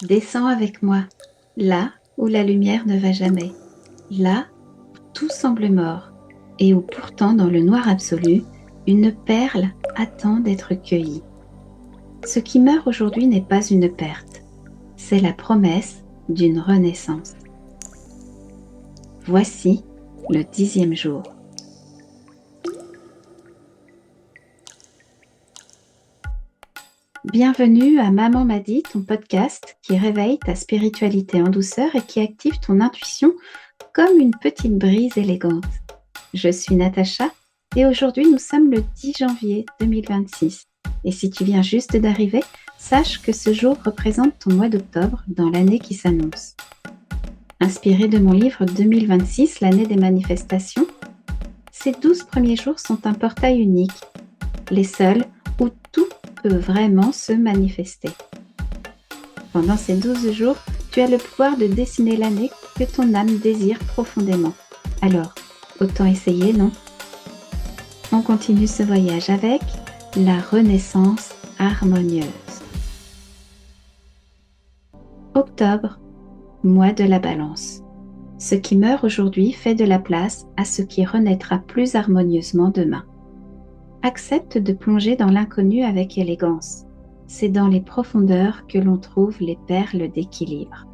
Descends avec moi, là où la lumière ne va jamais, là où tout semble mort, et où pourtant dans le noir absolu, une perle attend d'être cueillie. Ce qui meurt aujourd'hui n'est pas une perte, c'est la promesse d'une renaissance. Voici le 10e jour. Bienvenue à Maman m'a dit, ton podcast qui réveille ta spiritualité en douceur et qui active ton intuition comme une petite brise élégante. Je suis Natacha et aujourd'hui nous sommes le 10 janvier 2026. Et si tu viens juste d'arriver, sache que ce jour représente ton mois d'octobre dans l'année qui s'annonce. Inspiré de mon livre 2026, l'année des manifestations, ces 12 premiers jours sont un portail unique, les seuls où tout peut vraiment se manifester. Pendant ces 12 jours, tu as le pouvoir de dessiner l'année que ton âme désire profondément. Alors, autant essayer, non? On continue ce voyage avec la renaissance harmonieuse. Octobre, mois de la balance. Ce qui meurt aujourd'hui fait de la place à ce qui renaîtra plus harmonieusement demain. Accepte de plonger dans l'inconnu avec élégance. C'est dans les profondeurs que l'on trouve les perles d'équilibre.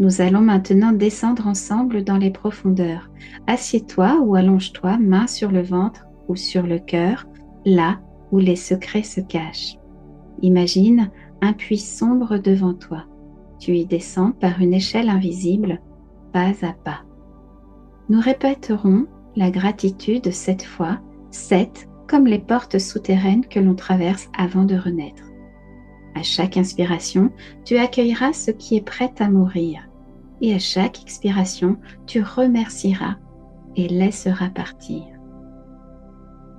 Nous allons maintenant descendre ensemble dans les profondeurs. Assieds-toi ou allonge-toi, main sur le ventre ou sur le cœur, là où les secrets se cachent. Imagine un puits sombre devant toi. Tu y descends par une échelle invisible, pas à pas. Nous répéterons la gratitude 7 fois, 7 comme les portes souterraines que l'on traverse avant de renaître. À chaque inspiration, tu accueilleras ce qui est prêt à mourir. Et à chaque expiration, tu remercieras et laisseras partir.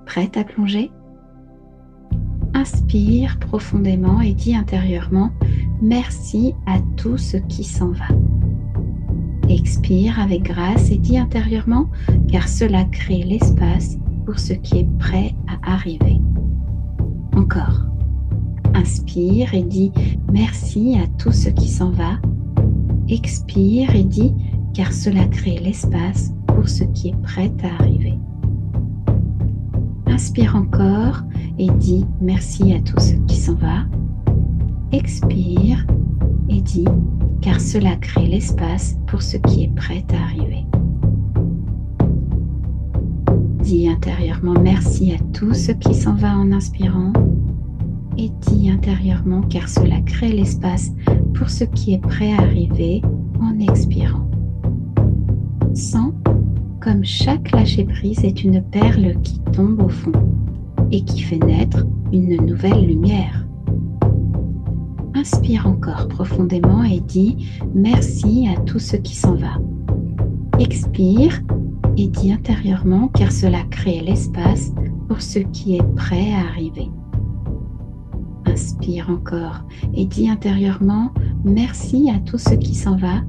Prête à plonger? Inspire profondément et dis intérieurement « Merci à tout ce qui s'en va ». Expire avec grâce et dis intérieurement « Car cela crée l'espace pour ce qui est prêt à arriver ». Encore. Inspire et dis « Merci à tout ce qui s'en va ». Expire et dis « Car cela crée l'espace pour ce qui est prêt à arriver ». Inspire encore et dis « Merci à tout ce qui s'en va ». Expire et dis « Car cela crée l'espace pour ce qui est prêt à arriver ». Dis intérieurement « Merci à tout ce qui s'en va » en inspirant et dis intérieurement « Car cela crée l'espace pour ce qui est prêt à arriver » en expirant. Sens comme chaque lâcher-prise est une perle qui tombe au fond et qui fait naître une nouvelle lumière. Inspire encore profondément et dis « Merci à tout ce qui s'en va ». Expire et dis intérieurement « Car cela crée l'espace pour ce qui est prêt à arriver ». Inspire encore et dis intérieurement « Merci à tout ce qui s'en va »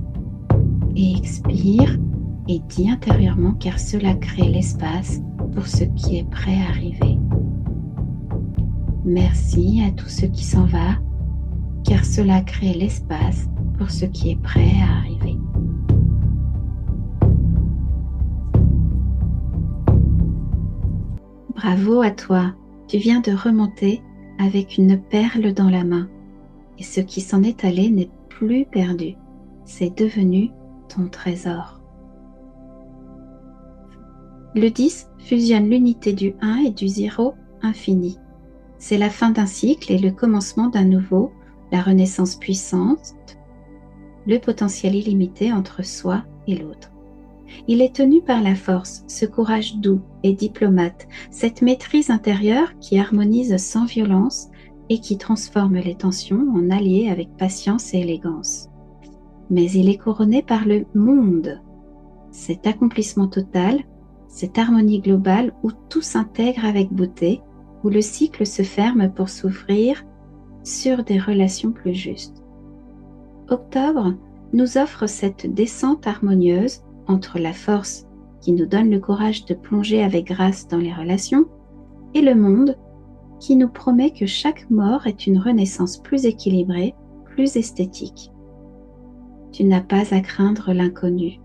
et expire et dis intérieurement « Car cela crée l'espace pour ce qui est prêt à arriver ». Merci à tout ce qui s'en va, car cela crée l'espace pour ce qui est prêt à arriver. Bravo à toi, tu viens de remonter avec une perle dans la main et ce qui s'en est allé n'est plus perdu, c'est devenu ton trésor. Le 10 fusionne l'unité du 1 et du 0 infini. C'est la fin d'un cycle et le commencement d'un nouveau, la renaissance puissante, le potentiel illimité entre soi et l'autre. Il est tenu par la force, ce courage doux et diplomate, cette maîtrise intérieure qui harmonise sans violence et qui transforme les tensions en alliés avec patience et élégance. Mais il est couronné par le monde, cet accomplissement total, cette harmonie globale où tout s'intègre avec beauté, où le cycle se ferme pour s'ouvrir sur des relations plus justes. Octobre nous offre cette descente harmonieuse entre la force qui nous donne le courage de plonger avec grâce dans les relations et le monde qui nous promet que chaque mort est une renaissance plus équilibrée, plus esthétique. Tu n'as pas à craindre l'inconnu.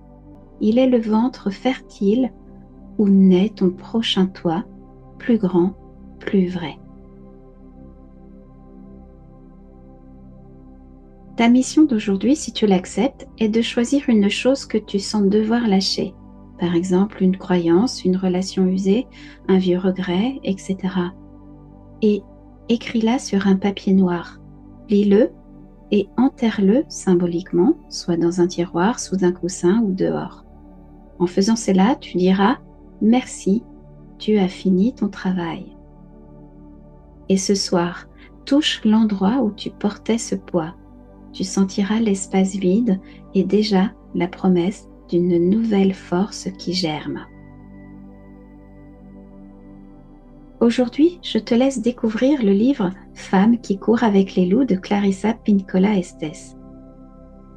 Il est le ventre fertile où naît ton prochain toi, plus grand, plus vrai. Ta mission d'aujourd'hui, si tu l'acceptes, est de choisir une chose que tu sens devoir lâcher. Par exemple, une croyance, une relation usée, un vieux regret, etc. Et écris-la sur un papier noir. Lis-le et enterre-le symboliquement, soit dans un tiroir, sous un coussin ou dehors. En faisant cela, tu diras « Merci, tu as fini ton travail ». Et ce soir, touche l'endroit où tu portais ce poids. Tu sentiras l'espace vide et déjà la promesse d'une nouvelle force qui germe. Aujourd'hui, je te laisse découvrir le livre « Femme qui court avec les loups » de Clarissa Pinkola Estés.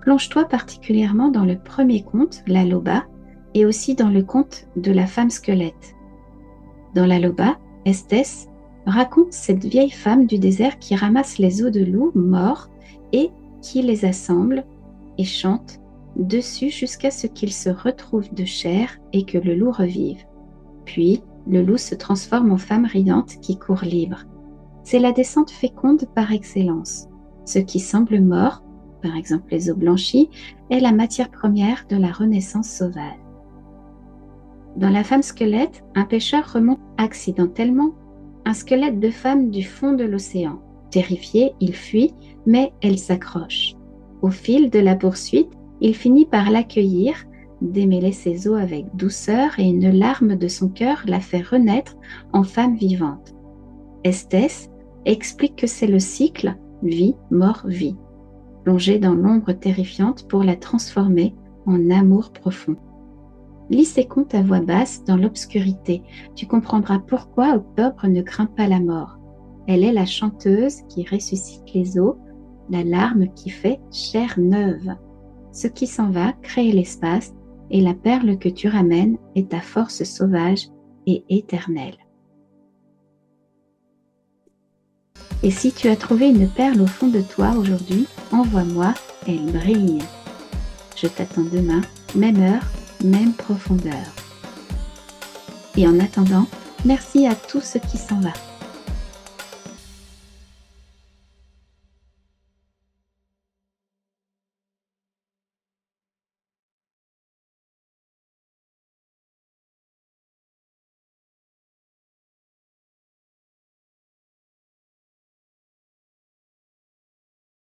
Plonge-toi particulièrement dans le premier conte, La Loba, et aussi dans le conte de la femme squelette. Dans La Loba, Estés raconte cette vieille femme du désert qui ramasse les os de loups morts et qui les assemble et chante dessus jusqu'à ce qu'ils se retrouvent de chair et que le loup revive. Puis, le loup se transforme en femme riante qui court libre. C'est la descente féconde par excellence. Ce qui semble mort, par exemple les os blanchis, est la matière première de la renaissance sauvage. Dans La femme squelette, un pêcheur remonte accidentellement un squelette de femme du fond de l'océan. Terrifié, il fuit, mais elle s'accroche. Au fil de la poursuite, il finit par l'accueillir, démêler ses os avec douceur et une larme de son cœur la fait renaître en femme vivante. Estés explique que c'est le cycle vie, mort, vie, plongé dans l'ombre terrifiante pour la transformer en amour profond. Lis ces contes à voix basse dans l'obscurité. Tu comprendras pourquoi Octobre ne craint pas la mort. Elle est la chanteuse qui ressuscite les os, la larme qui fait chair neuve. Ce qui s'en va crée l'espace et la perle que tu ramènes est ta force sauvage et éternelle. Et si tu as trouvé une perle au fond de toi aujourd'hui, envoie-moi, elle brille. Je t'attends demain, même heure, même profondeur. Et en attendant, merci à tout ce qui s'en va.